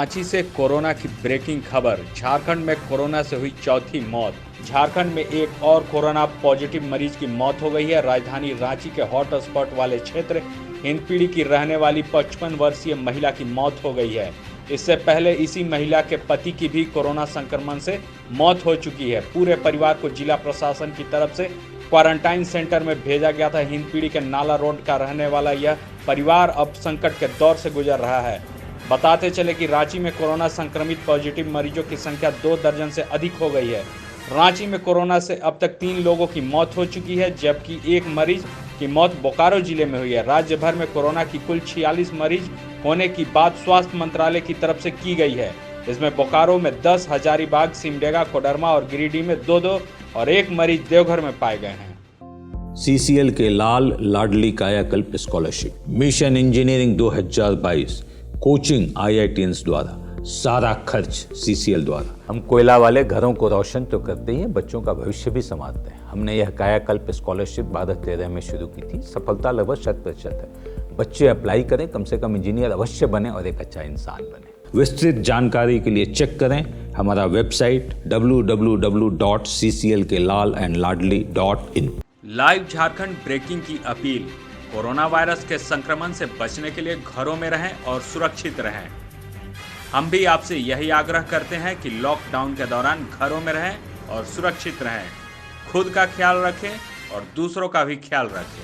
रांची से कोरोना की ब्रेकिंग खबर। झारखंड में कोरोना से हुई चौथी मौत। झारखंड में एक और कोरोना पॉजिटिव मरीज की मौत हो गई है। राजधानी रांची के हॉटस्पॉट वाले क्षेत्र हिंदपीढ़ी की रहने वाली 55 वर्षीय महिला की मौत हो गई है। इससे पहले इसी महिला के पति की भी कोरोना संक्रमण से मौत हो चुकी है। पूरे परिवार को जिला प्रशासन की तरफ से क्वारंटाइन सेंटर में भेजा गया था। हिंदपीढ़ी के नाला रोड का रहने वाला यह परिवार अब संकट के दौर से गुजर रहा है। बताते चले कि रांची में कोरोना संक्रमित पॉजिटिव मरीजों की संख्या 2 दर्जन से अधिक हो गई है। रांची में कोरोना से अब तक 3 लोगों की मौत हो चुकी है, जबकि एक मरीज की मौत बोकारो जिले में हुई है। राज्य भर में कोरोना की कुल 46 मरीज होने की बात स्वास्थ्य मंत्रालय की तरफ से की गई है। इसमें बोकारो में 10, हजारीबाग, सिमडेगा, कोडरमा और गिरिडीह में 2-2 और एक मरीज देवघर में पाए गए हैं। CCL के लाल लाडली कायाकल्प scholarship mission engineering 2022 coaching IITians द्वारा, सारा खर्च CCL द्वारा। हम कोयला वाले घरों को रोशन तो करते ही हैं, बच्चों का भविष्य भी संवारते हैं। हमने यह कायाकल्प स्कॉलरशिप 2013 में शुरू की थी। सफलता लगभग 100% है। बच्चे अप्लाई करें, कम से कम इंजीनियर अवश्य बने और एक अच्छा इंसान बने। विस्तृत जानकारी के लिए चेक करें हमारा website www.cclkelalandladli.in। Live Jharkhand breaking की अपील। कोरोना वायरस के संक्रमण से बचने के लिए घरों में रहें और सुरक्षित रहें। हम भी आपसे यही आग्रह करते हैं कि लॉकडाउन के दौरान घरों में रहें और सुरक्षित रहें। खुद का ख्याल रखें और दूसरों का भी ख्याल रखें।